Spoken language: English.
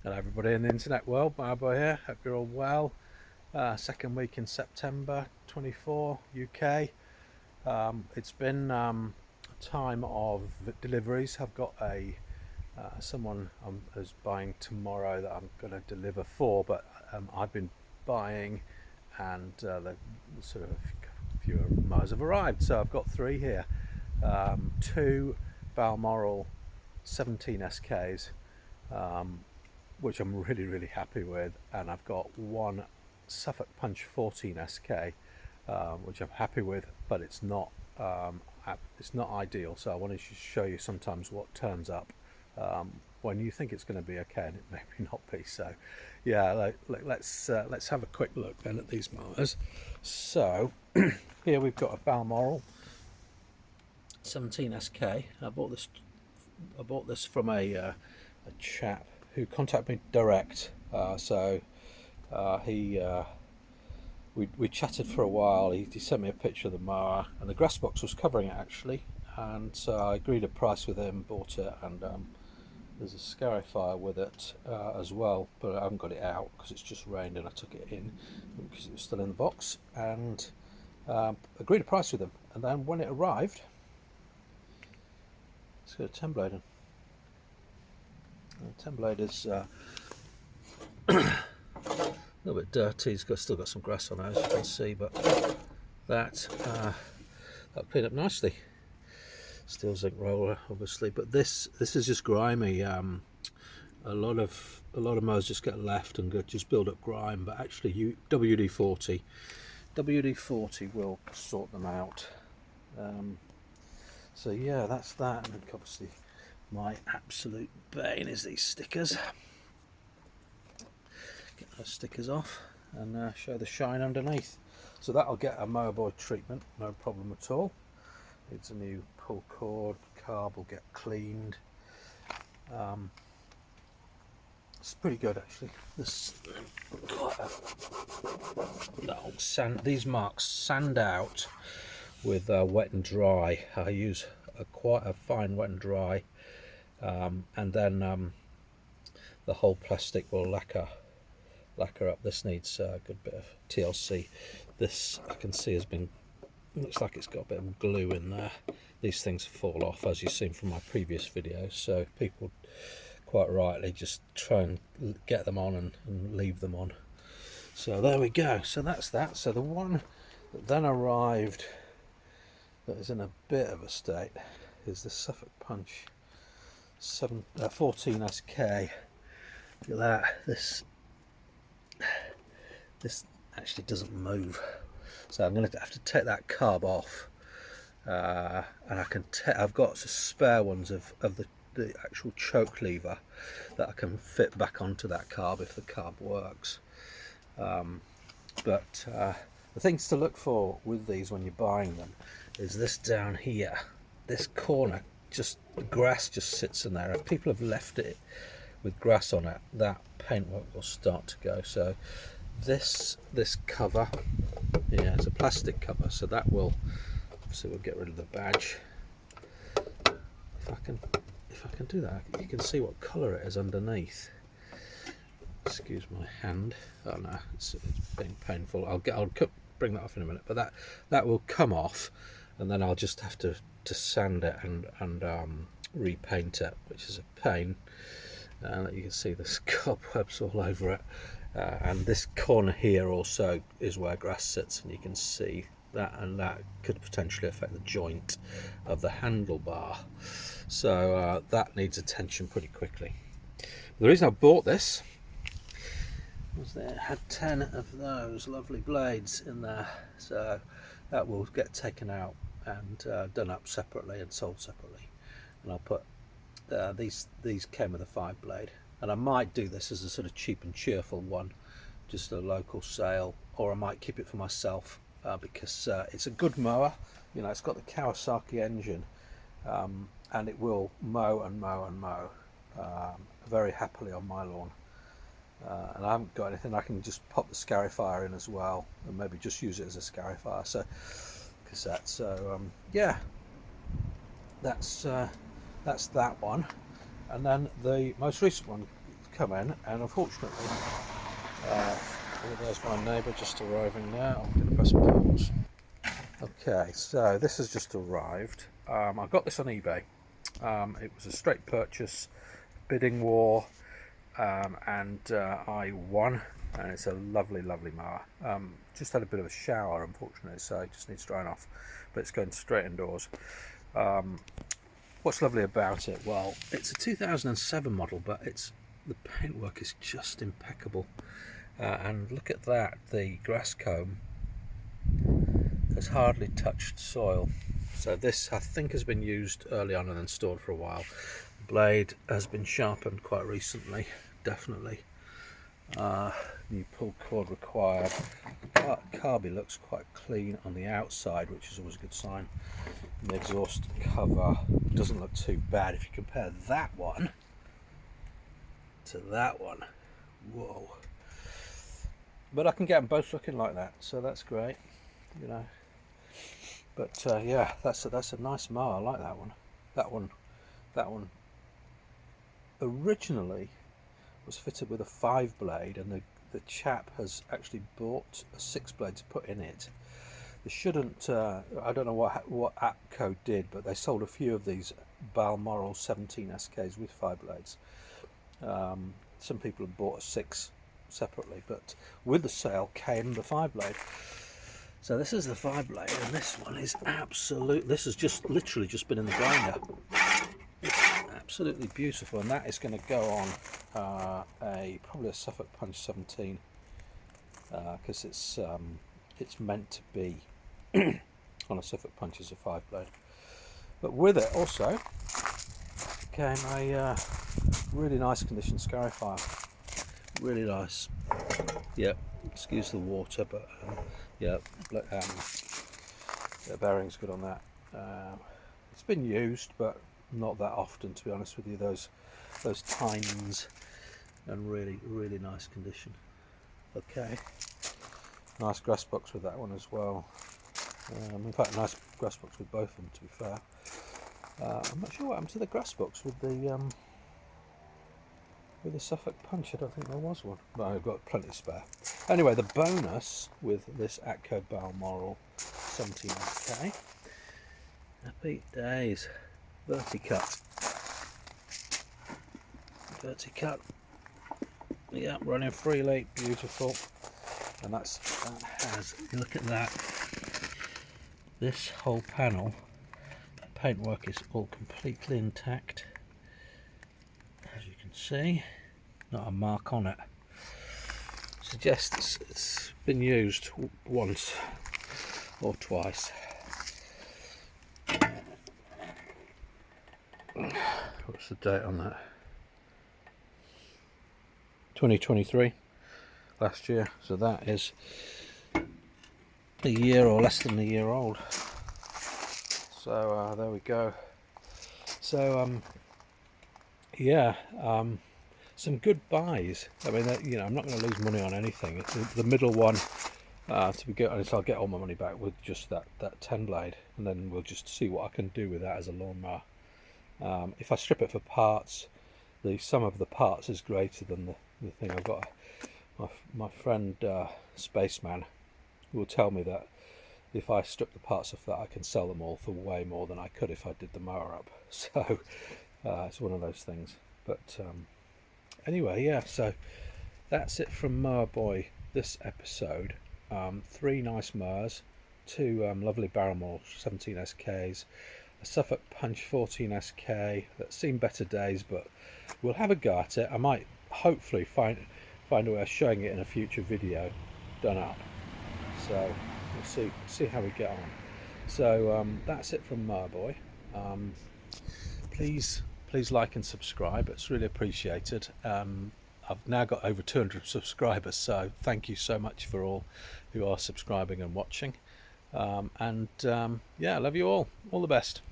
Hello everybody in the internet world, Barbara here, hope you're all well. Second week in September 24 UK. It's been a time of deliveries. I've got someone who's buying tomorrow that I'm going to deliver for, but I've been buying and the sort of a few mowers have arrived, so I've got three here. Two Balmoral 17 SKs, which I'm really happy with, and I've got one Suffolk Punch 14 SK, which I'm happy with, but it's not ideal. So I wanted to show you sometimes what turns up when you think it's going to be okay, and it maybe not be. So, yeah, let's have a quick look then at these mowers. So here we've got a Balmoral 17 SK. I bought this from a chap who contacted me direct. We chatted for a while. He sent me a picture of the mower, and the grass box was covering it actually. And so I agreed a price with him, bought it, and there's a scarifier with it as well, but I haven't got it out because it's just rained and I took it in because it was still in the box, and agreed a price with him. And then when it arrived, let's get a 10 blade in. The 10 blade is a little bit dirty. It's still got some grass on it, as you can see, but that'll clean up nicely. Steel zinc roller, obviously, but this is just grimy. A lot of mowers just get left and just build up grime, but actually WD-40 will sort them out. So yeah, that's that. And obviously my absolute bane is these stickers. Get those stickers off and show the shine underneath. So that'll get a mower board treatment, no problem at all. It's a new pull cord, carb will get cleaned. It's pretty good actually. This these marks sand out with wet and dry. I use quite a fine wet and dry, and then the whole plastic will lacquer up. This needs a good bit of TLC. This I can see has been, looks like it's got a bit of glue in there. These things fall off, as you've seen from my previous videos, so people quite rightly just try and get them on and leave them on. So there we go. So that's that. So the one that then arrived that is in a bit of a state is the Suffolk Punch 14 SK. Look at that. This actually doesn't move, so I'm going to have to take that carb off, and I've got spare ones of the actual choke lever that I can fit back onto that carb if the carb works. But the things to look for with these when you're buying them is this down here, this corner, just the grass just sits in there. If people have left it with grass on it, that paintwork will start to go. So this cover, yeah, it's a plastic cover, so that will, so we'll get rid of the badge. If I can do that, you can see what colour it is underneath. Excuse my hand. Oh no, it's being painful. I'll bring that off in a minute. But that will come off, and then I'll just have to sand it and repaint it, which is a pain. And you can see the cobwebs all over it. And this corner here also is where grass sits, and you can see that, and that could potentially affect the joint of the handlebar. So that needs attention pretty quickly. The reason I bought this was that it had 10 of those lovely blades in there, so that will get taken out and done up separately and sold separately. And I'll put these came with a 5 blade, and I might do this as a sort of cheap and cheerful one, just a local sale, or I might keep it for myself because it's a good mower. You know, it's got the Kawasaki engine, and it will mow and mow and mow very happily on my lawn. And I haven't got anything. I can just pop the scarifier in as well, and maybe just use it as a scarifier. So cassette. So yeah, that's that one. And then the most recent one come in, and unfortunately, there's my neighbour just arriving now. I'm going to press pause. Okay, so this has just arrived. I got this on eBay. It was a straight purchase, bidding war, and I won. And it's a lovely, lovely mower. Just had a bit of a shower, unfortunately, so it just needs drying off. But it's going straight indoors. What's lovely about it? Well, it's a 2007 model, but the paintwork is just impeccable. And look at that, the grass comb has hardly touched soil. So this, I think, has been used early on and then stored for a while. The blade has been sharpened quite recently, definitely. New pull cord required. Carby looks quite clean on the outside, which is always a good sign. And the exhaust cover doesn't look too bad if you compare that one to that one. Whoa. But I can get them both looking like that, so that's great, you know. But yeah, that's a nice mower. I like that one. That one originally was fitted with a 5-blade, and the chap has actually bought a 6-blade to put in it. They shouldn't. I don't know what Atco did, but they sold a few of these Balmoral 17 SKs with 5 blades. Some people have bought a 6 separately, but with the sale came the 5-blade. So this is the 5-blade, and this one is absolute. This has just literally just been in the grinder. It's absolutely beautiful, and that is going to go on probably a Suffolk Punch 17, because it's meant to be on a Suffolk Punch as a 5-blade. But with it also came a really nice condition scarifier. Really nice. Yeah, excuse the water, but yeah, the bearing's good on that. It's been used, but not that often, to be honest with you. Those tines, and really nice condition. Okay, nice grass box with that one as well. In fact, nice grass box with both of them, to be fair. I'm not sure what happened to the grass box with the Suffolk Punch. I don't think there was one, but I've got plenty spare. Anyway, the bonus with this Atco Balmoral 17SK, happy days, verticut, yeah, running freely, beautiful. And that has, look at that, this whole panel, paintwork is all completely intact, as you can see, not a mark on it. Suggests it's been used once or twice. What's the date on that? 2023, last year, so that is a year or less than a year old. So there we go. So yeah, some good buys. I mean, you know, I'm not going to lose money on anything. The middle one, to be good honest, I'll get all my money back with just that 10-blade, and then we'll just see what I can do with that as a lawnmower. If I strip it for parts, the sum of the parts is greater than the thing. I've got my friend Spaceman will tell me that if I strip the parts off that, I can sell them all for way more than I could if I did the mower up. So it's one of those things. But anyway, yeah, so that's it from Mower Boy this episode. 3 nice mowers, 2 lovely Balmoral 17 SKs, a Suffolk Punch 14 SK that's seen better days, but we'll have a go at it. I might hopefully find a way of showing it in a future video done up. So we'll see how we get on. So that's it from Mower Boy. Please like and subscribe. It's really appreciated. I've now got over 200 subscribers, so thank you so much for all who are subscribing and watching. Yeah, I love you all. All the best.